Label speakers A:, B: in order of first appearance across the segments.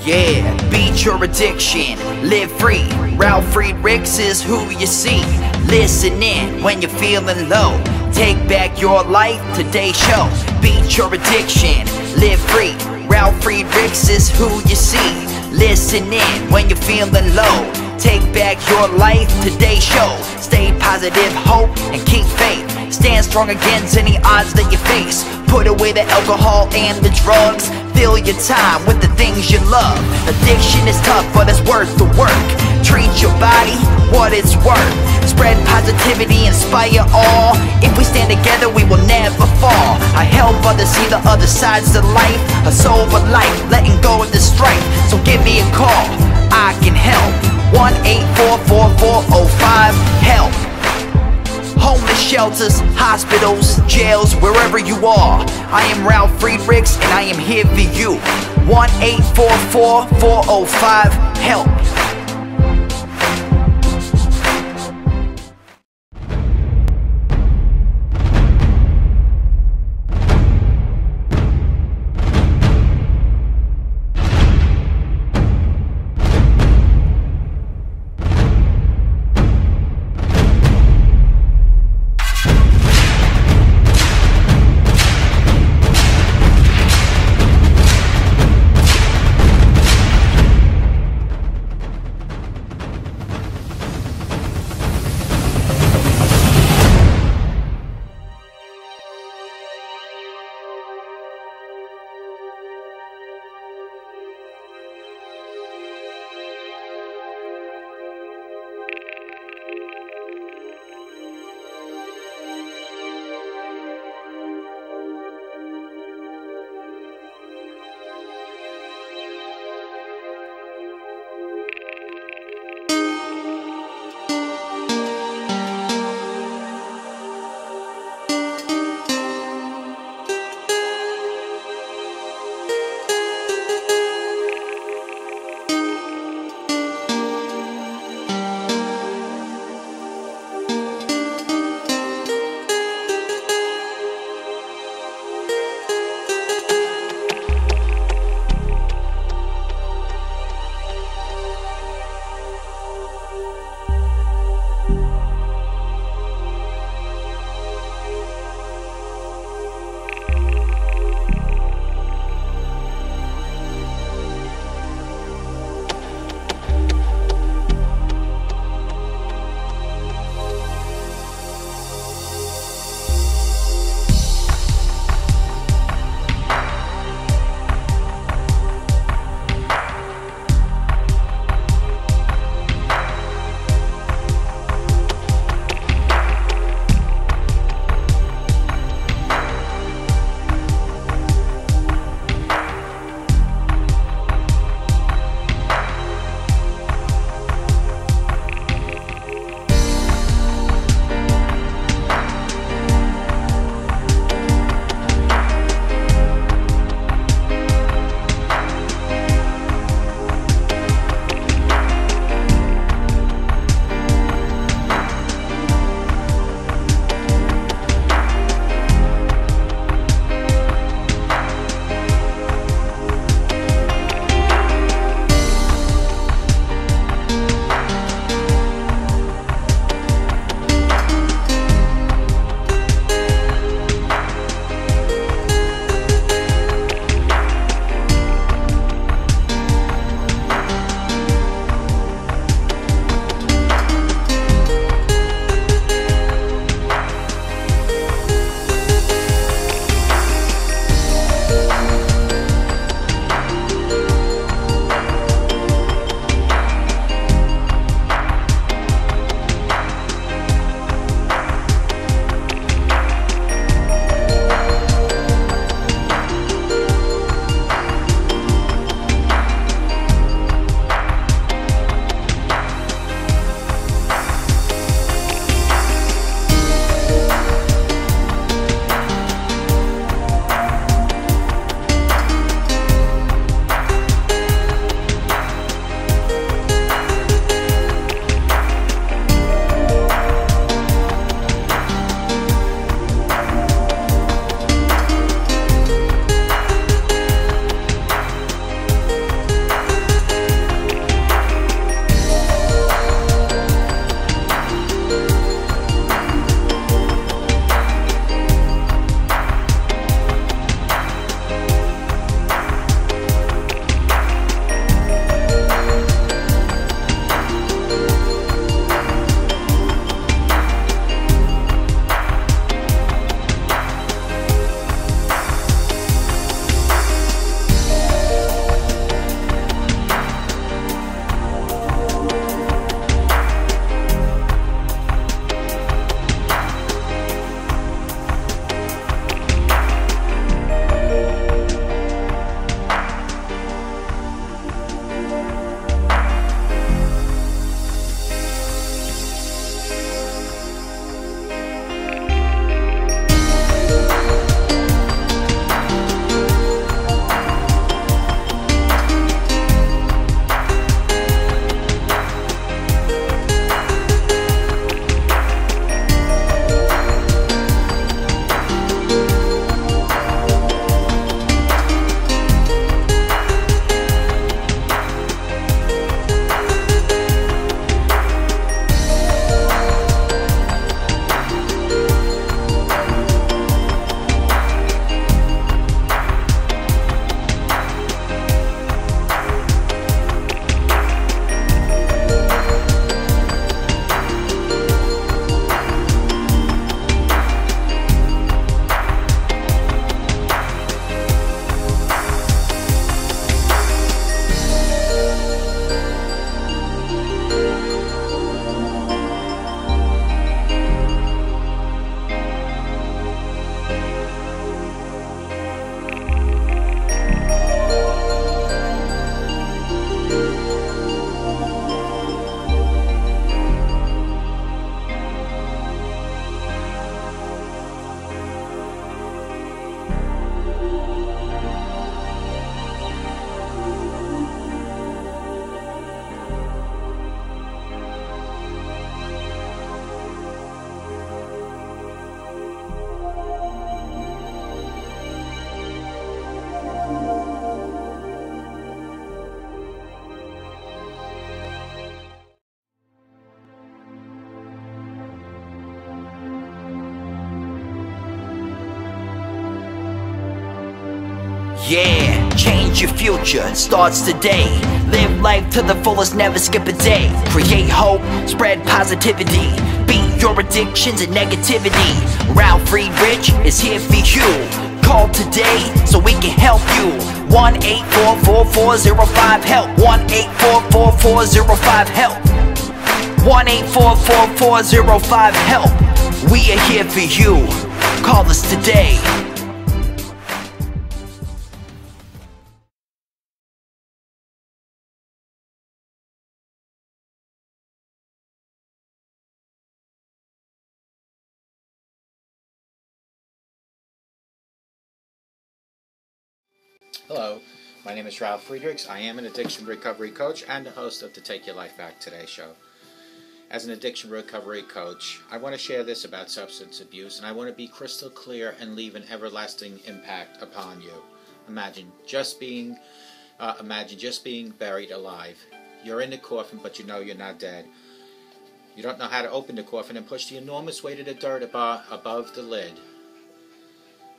A: Yeah, beat your addiction, live free. Ralf Friedrichs is who you see. Listen in when you're feeling low. Take back your life, today's show. Beat your addiction, live free. Ralf Friedrichs is who you see. Listen in when you're feeling low. Take back your life, today's show. Stay positive, hope, and keep faith. Stand strong against any odds that you face. Put away the alcohol and the drugs. Fill your time with the things you love. Addiction is tough, but it's worth the work. Treat your body what it's worth. Spread positivity, inspire all. If we stand together, we will never fall. I help others see the other sides to life. A sober life, letting go of the strife. So give me a call, I can help. 1-844-4405-HELP. Homeless shelters, hospitals, jails, wherever you are. I am Ralf Friedrichs and I am here for you. 1-844-405-HELP. Change your future, it starts today. Live life to the fullest, never skip a day. Create hope, spread positivity. Beat your addictions and negativity. Ralf Friedrichs is here for you. Call today so we can help you. 1-844-405-HELP. 1-844-405-HELP. 1-844-405-HELP. We are here for you. Call us today.
B: Hello, my name is Ralf Friedrichs. I am an addiction recovery coach and the host of the Take Your Life Back Today show. As an addiction recovery coach, I want to share this about substance abuse, and I want to be crystal clear and leave an everlasting impact upon you. Imagine just being buried alive. You're in the coffin, but you know you're not dead. You don't know how to open the coffin and push the enormous weight of the dirt above the lid.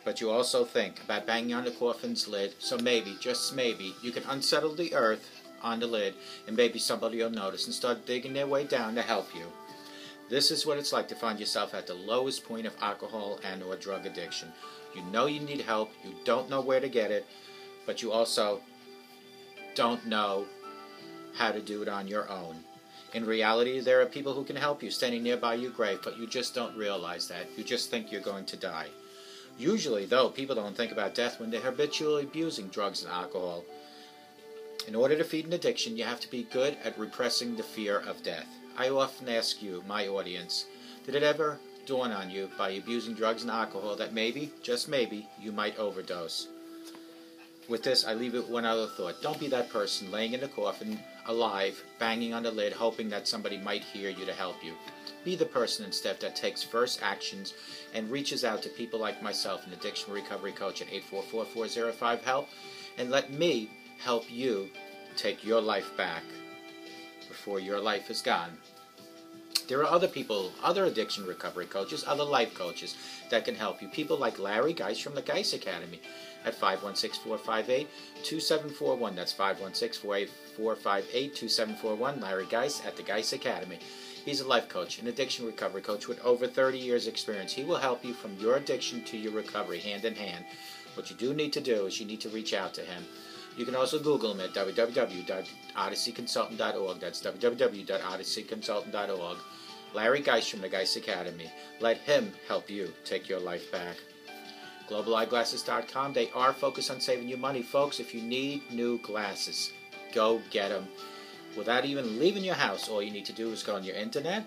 B: But you also think about banging on the coffin's lid, so maybe, just maybe, you can unsettle the earth on the lid, and maybe somebody will notice and start digging their way down to help you. This is what it's like to find yourself at the lowest point of alcohol and or drug addiction. You know you need help, you don't know where to get it, but you also don't know how to do it on your own. In reality, there are people who can help you standing nearby your grave, but you just don't realize that. You just think you're going to die. Usually, though, people don't think about death when they're habitually abusing drugs and alcohol. In order to feed an addiction, you have to be good at repressing the fear of death. I often ask you, my audience, did it ever dawn on you by abusing drugs and alcohol that maybe, just maybe, you might overdose? With this, I leave it with one other thought. Don't be that person laying in the coffin, alive, banging on the lid, hoping that somebody might hear you to help you. Be the person instead that takes first actions and reaches out to people like myself, an addiction recovery coach at 844-405-HELP, and let me help you take your life back before your life is gone. There are other people, other addiction recovery coaches, other life coaches that can help you. People like Larry Geis from the Geis Academy at 516-458-2741. That's 516-458-2741. Larry Geis at the Geis Academy. He's a life coach, an addiction recovery coach with over 30 years experience. He will help you from your addiction to your recovery, hand in hand. What you do need to do is you need to reach out to him. You can also Google him at www.odysseyconsultant.org. That's www.odysseyconsultant.org. Larry Geis from the Geis Academy. Let him help you take your life back. GlobalEyeglasses.com. They are focused on saving you money. Folks, if you need new glasses, go get them. Without even leaving your house, all you need to do is go on your internet,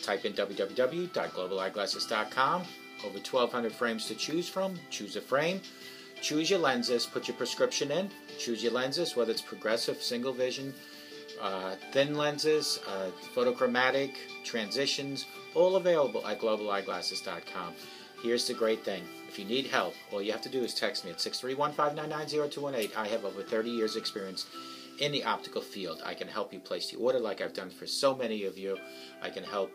B: type in www.globaleyeglasses.com. Over 1,200 frames to choose from. Choose a frame. Choose your lenses. Put your prescription in. Choose your lenses, whether it's progressive, single vision, thin lenses, photochromatic, transitions, all available at globaleyeglasses.com. Here's the great thing. If you need help, all you have to do is text me at 631-599-0218. I have over 30 years experience in the optical field. I can help you place the order like I've done for so many of you. I can help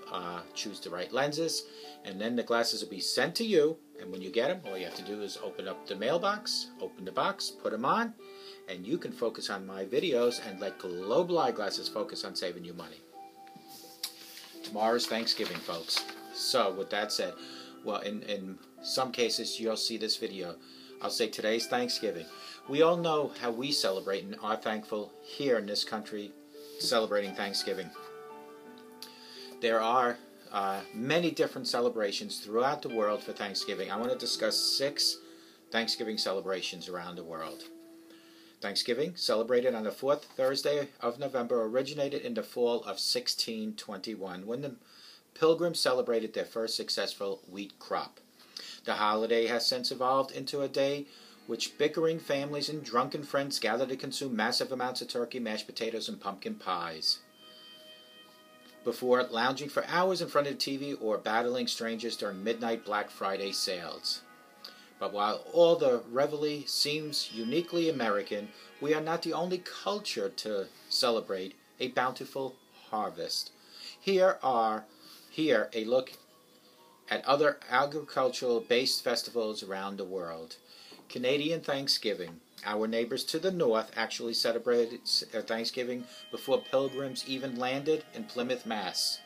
B: choose the right lenses, and then the glasses will be sent to you, and when you get them, all you have to do is open up the mailbox, open the box, put them on, and you can focus on my videos and let Global Eyeglasses focus on saving you money. Tomorrow's Thanksgiving, folks. So with that said, well, in some cases you'll see this video. I'll say today's Thanksgiving. We all know how we celebrate and are thankful here in this country celebrating Thanksgiving. There are many different celebrations throughout the world for Thanksgiving. I want to discuss 6 Thanksgiving celebrations around the world. Thanksgiving, celebrated on the 4th Thursday of November, originated in the fall of 1621 when the Pilgrims celebrated their first successful wheat crop. The holiday has since evolved into a day which bickering families and drunken friends gather to consume massive amounts of turkey, mashed potatoes, and pumpkin pies before lounging for hours in front of the TV or battling strangers during midnight Black Friday sales. But while all the revelry seems uniquely American, we are not the only culture to celebrate a bountiful harvest. Here a look at other agricultural-based festivals around the world. Canadian Thanksgiving. Our neighbors to the north actually celebrated Thanksgiving before Pilgrims even landed in Plymouth, Mass.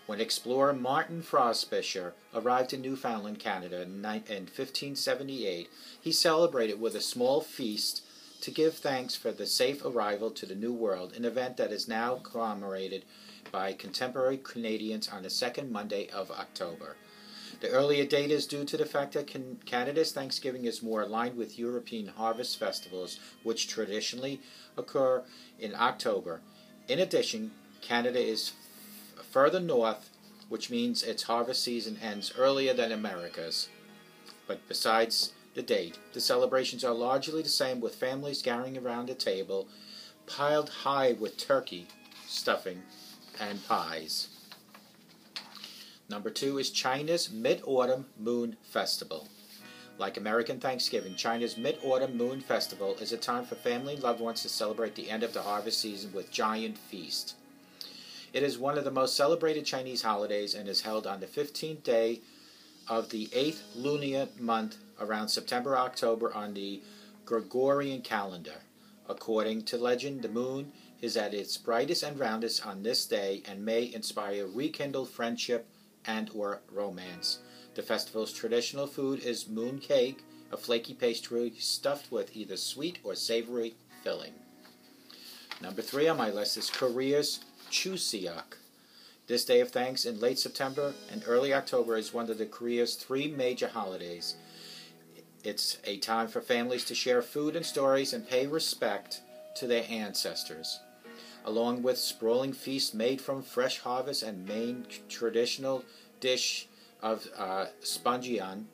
B: When explorer Martin Frobisher arrived in Newfoundland, Canada in 1578, he celebrated with a small feast to give thanks for the safe arrival to the New World, an event that is now commemorated by contemporary Canadians on the second Monday of October. The earlier date is due to the fact that Canada's Thanksgiving is more aligned with European harvest festivals, which traditionally occur in October. In addition, Canada is further north, which means its harvest season ends earlier than America's. But besides the date, the celebrations are largely the same, with families gathering around a table piled high with turkey, stuffing, and pies. Number 2 is China's Mid-Autumn Moon Festival. Like American Thanksgiving, China's Mid-Autumn Moon Festival is a time for family and loved ones to celebrate the end of the harvest season with giant feast. It is one of the most celebrated Chinese holidays and is held on the 15th day of the 8th lunar month around September-October on the Gregorian calendar. According to legend, the moon is at its brightest and roundest on this day and may inspire rekindled friendship and or romance. The festival's traditional food is moon cake, a flaky pastry stuffed with either sweet or savory filling. Number 3 on my list is Korea's Chuseok. This day of thanks in late September and early October is one of the Korea's 3 major holidays. It's a time for families to share food and stories and pay respect to their ancestors. Along with sprawling feasts made from fresh harvest and main traditional dish of spongeon,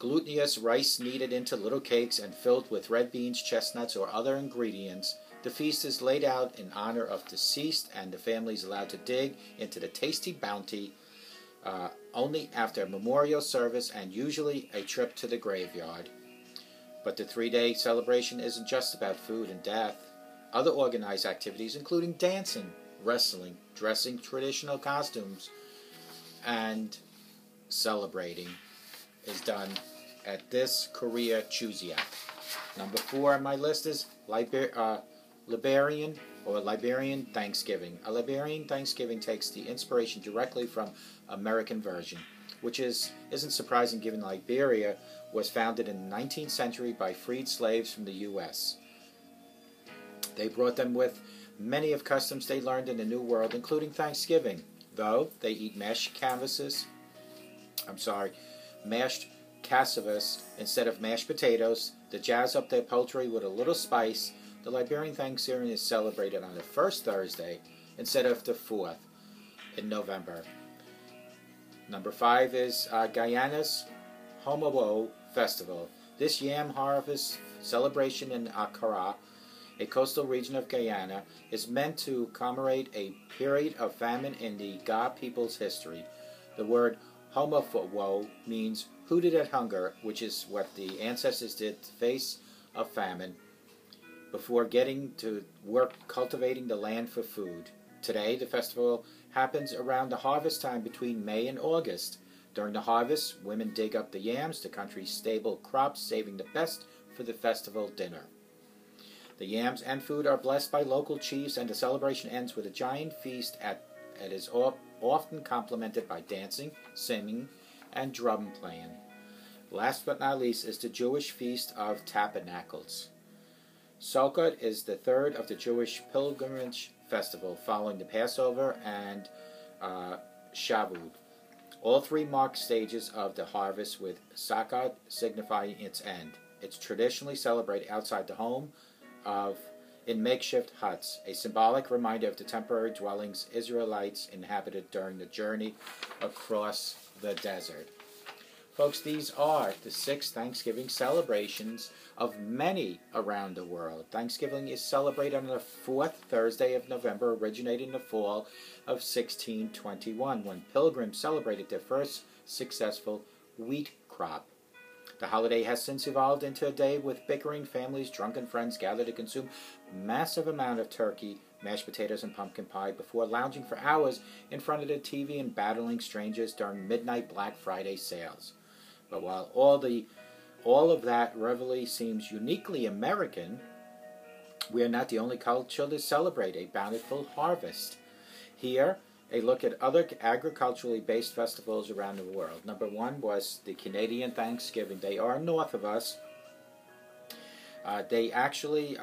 B: glutinous rice kneaded into little cakes and filled with red beans, chestnuts, or other ingredients. The feast is laid out in honor of deceased, and the family is allowed to dig into the tasty bounty only after a memorial service and usually a trip to the graveyard. But the 3-day celebration isn't just about food and death. Other organized activities, including dancing, wrestling, dressing traditional costumes, and celebrating, is done at this Korea Chuseok. Number 4 on my list is Liberian Thanksgiving. A Liberian Thanksgiving takes the inspiration directly from American version, which isn't surprising given Liberia was founded in the 19th century by freed slaves from the U.S. They brought them with many of customs they learned in the New World, including Thanksgiving. Though they eat mashed cassavas instead of mashed potatoes, to jazz up their poultry with a little spice. The Liberian Thanksgiving is celebrated on the first Thursday instead of the 4th in November. Number 5 is Guyana's Homowo Festival. This yam harvest celebration in Accra, a coastal region of Guyana, is meant to commemorate a period of famine in the Ga people's history. The word Homowo means hooted at hunger, which is what the ancestors did to face a famine before getting to work cultivating the land for food. Today, the festival happens around the harvest time between May and August. During the harvest, women dig up the yams, the country's staple crops, saving the best for the festival dinner. The yams and food are blessed by local chiefs, and the celebration ends with a giant feast that is often complemented by dancing, singing, and drum playing. Last but not least is the Jewish Feast of Tabernacles. Sukkot is the third of the Jewish pilgrimage festival, following the Passover and Shavuot. All 3 mark stages of the harvest, with Sukkot signifying its end. It's traditionally celebrated outside the home in makeshift huts, a symbolic reminder of the temporary dwellings Israelites inhabited during the journey across the desert. Folks, these are the 6 Thanksgiving celebrations of many around the world. Thanksgiving is celebrated on the 4th Thursday of November, originating in the fall of 1621, when pilgrims celebrated their first successful wheat crop. The holiday has since evolved into a day with bickering families, drunken friends gather to consume massive amount of turkey, mashed potatoes, and pumpkin pie before lounging for hours in front of the TV and battling strangers during midnight Black Friday sales. But while all the all of that reveille seems uniquely American, we are not the only culture to celebrate a bountiful harvest. Here, a look at other agriculturally based festivals around the world. Number one was the Canadian Thanksgiving. They are north of us. They actually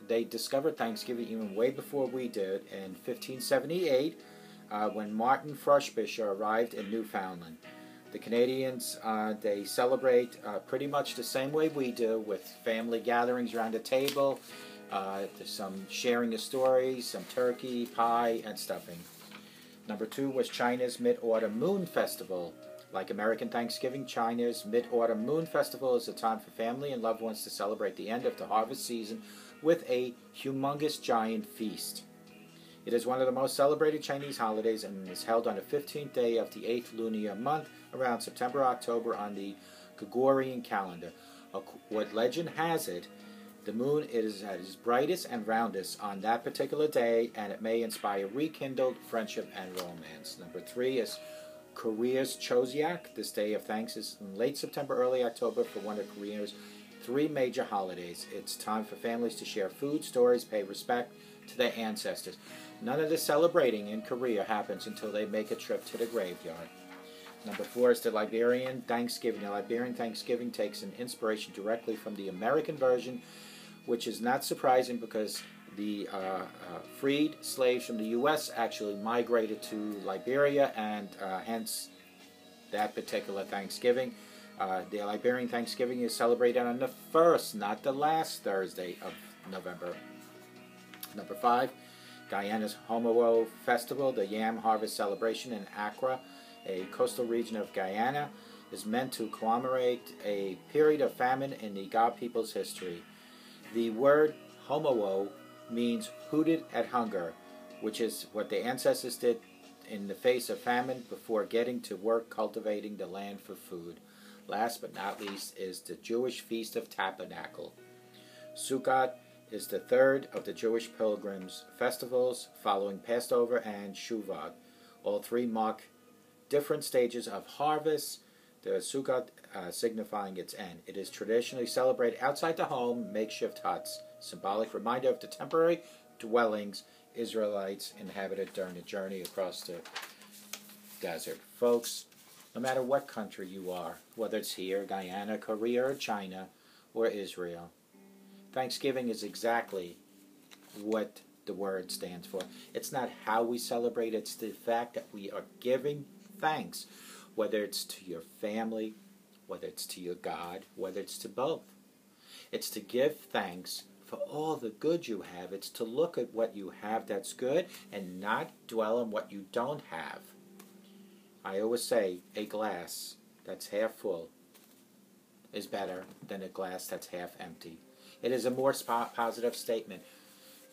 B: they discovered Thanksgiving even way before we did in 1578 when Martin Frobisher arrived in Newfoundland. The Canadians, they celebrate pretty much the same way we do, with family gatherings around a table, there's some sharing of stories, some turkey, pie, and stuffing. Number two was China's Mid-Autumn Moon Festival. Like American Thanksgiving, China's Mid-Autumn Moon Festival is a time for family and loved ones to celebrate the end of the harvest season with a humongous giant feast. It is one of the most celebrated Chinese holidays and is held on the 15th day of the 8th lunar month, around September-October on the Gregorian calendar. What legend has it, the moon is at its brightest and roundest on that particular day, and it may inspire rekindled friendship and romance. Number three is Korea's Choseok. This day of thanks is in late September, early October for one of Korea's three major holidays. It's time for families to share food, stories, pay respect to their ancestors. None of the celebrating in Korea happens until they make a trip to the graveyard. Number four is the Liberian Thanksgiving. The Liberian Thanksgiving takes an inspiration directly from the American version, which is not surprising because the freed slaves from the U.S. actually migrated to Liberia, and hence that particular Thanksgiving. The Liberian Thanksgiving is celebrated on the first, not the last Thursday of November. Number five, Guyana's Homowo Festival, the yam harvest celebration in Accra, a coastal region of Guyana, is meant to commemorate a period of famine in the Ga people's history. The word Homowo means hooted at hunger, which is what the ancestors did in the face of famine before getting to work cultivating the land for food. Last but not least is the Jewish Feast of Tabernacle. Sukkot is the third of the Jewish pilgrims' festivals following Passover and Shavuot. All three mark different stages of harvest, the Sukkot signifying its end. It is traditionally celebrated outside the home, makeshift huts, symbolic reminder of the temporary dwellings Israelites inhabited during the journey across the desert. Folks, no matter what country you are, whether it's here, Guyana, Korea, or China, or Israel, Thanksgiving is exactly what the word stands for. It's not how we celebrate, it's the fact that we are giving thanks, whether it's to your family, whether it's to your God, whether it's to both. It's to give thanks for all the good you have. It's to look at what you have that's good and not dwell on what you don't have. I always say a glass that's half full is better than a glass that's half empty. It is a more positive statement.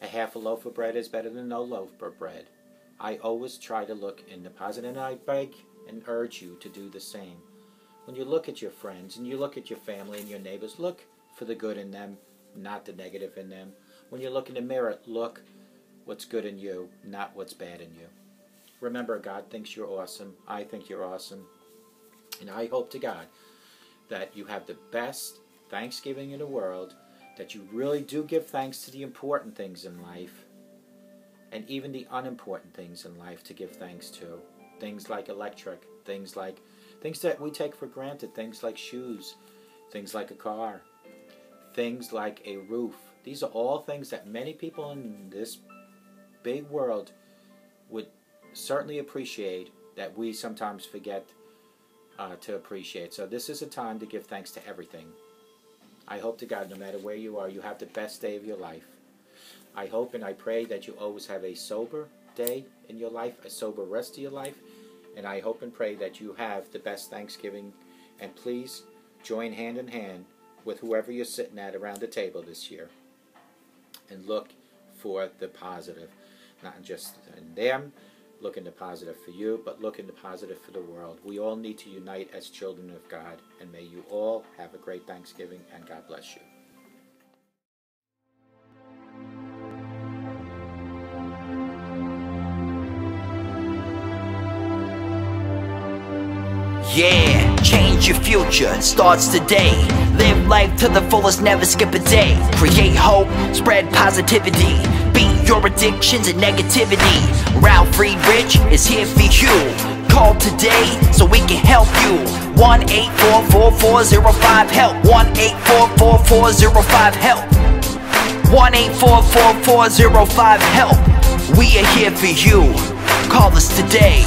B: A half a loaf of bread is better than no loaf of bread. I always try to look in the positive, and I beg and urge you to do the same. When you look at your friends and you look at your family and your neighbors, look for the good in them, not the negative in them. When you look in the mirror, look what's good in you, not what's bad in you. Remember, God thinks you're awesome. I think you're awesome. And I hope to God that you have the best Thanksgiving in the world, that you really do give thanks to the important things in life, and even the unimportant things in life to give thanks to. Things like electric, things that we take for granted, things like shoes, things like a car, things like a roof. These are all things that many people in this big world would certainly appreciate, that we sometimes forget to appreciate. So this is a time to give thanks to everything. I hope to God, no matter where you are, you have the best day of your life. I hope and I pray that you always have a sober day in your life, a sober rest of your life, and I hope and pray that you have the best Thanksgiving. And please join hand in hand with whoever you're sitting at around the table this year and look for the positive. Not just in them, look in the positive for you, but look in the positive for the world. We all need to unite as children of God, and may you all have a great Thanksgiving, and God bless you.
A: Yeah, change your future, starts today. Live life to the fullest, never skip a day. Create hope, spread positivity. Beat your addictions and negativity. Ralf Friedrichs is here for you. Call today so we can help you. 1-844-405-HELP. 1-844-405-HELP. 1-844-405-HELP. We are here for you. Call us today.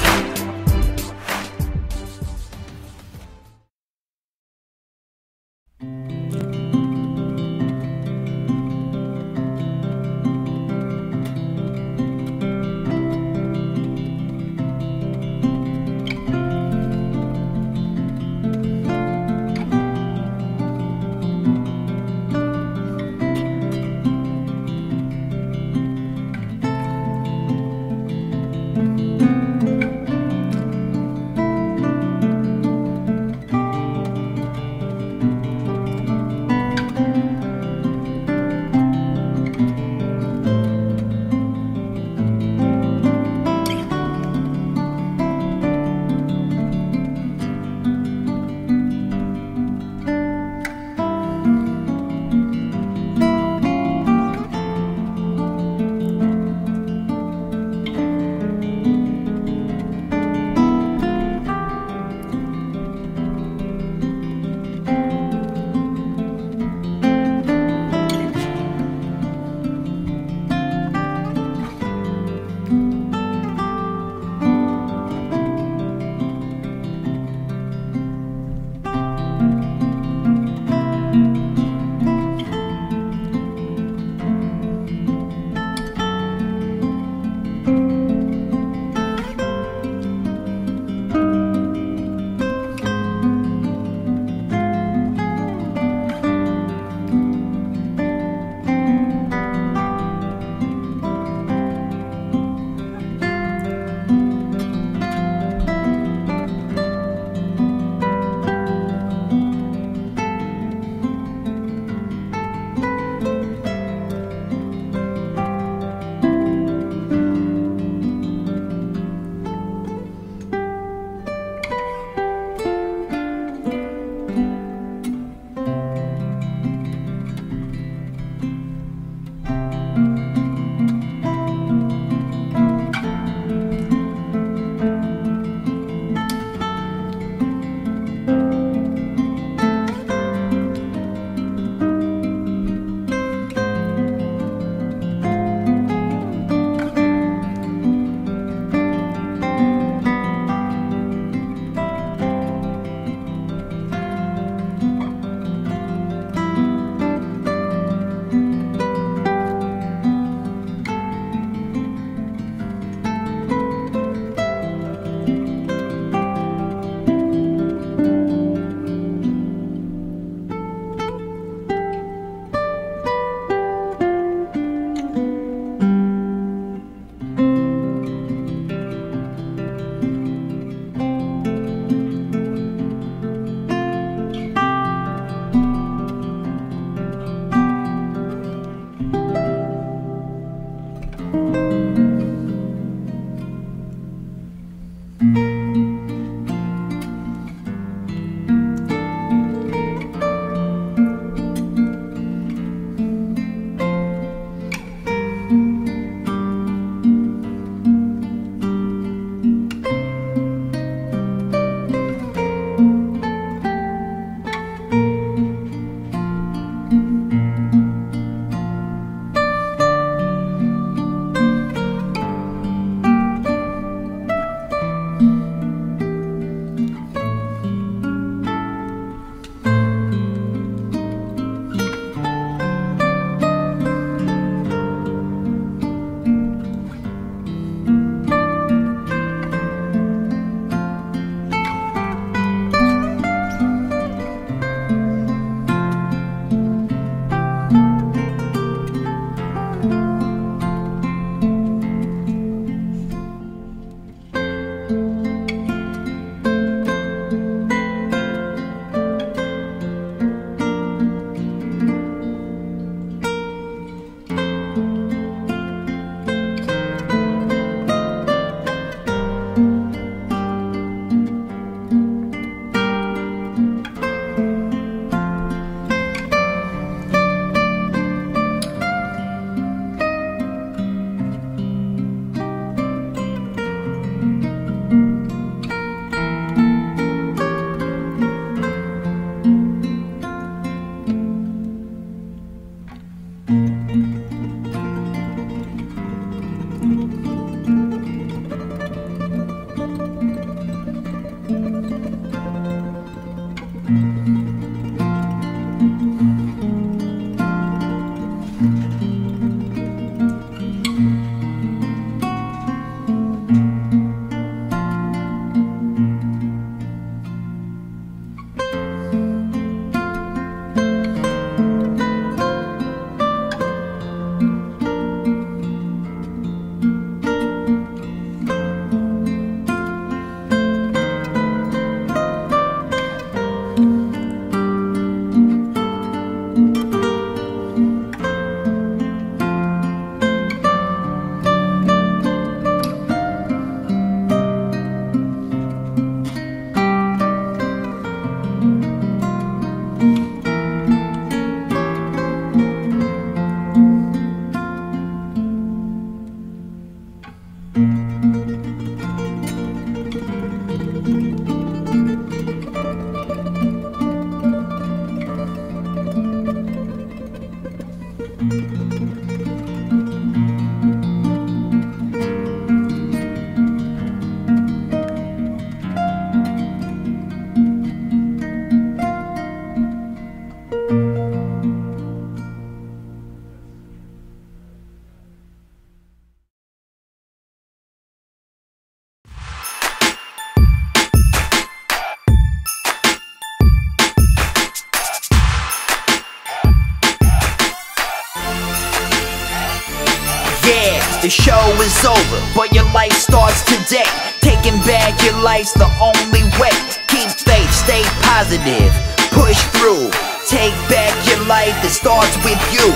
A: over, but your life starts today. Taking back your life's the only way. Keep faith, stay positive, push through. Take back your life, it starts with you.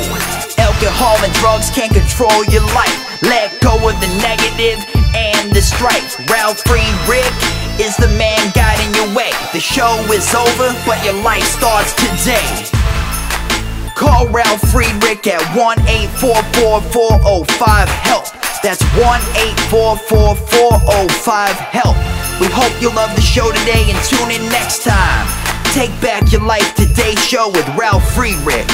A: Alcohol and drugs can't control your life. Let go of the negative and the strife. Ralf Friedrichs is the man guiding your way. The show is over, but your life starts today. Call Ralf Friedrichs at 1-844-405-HELP. That's 1-844-405-HELP. We hope you love the show today and tune in next time. Take back your life, today's show with Ralf Friedrichs.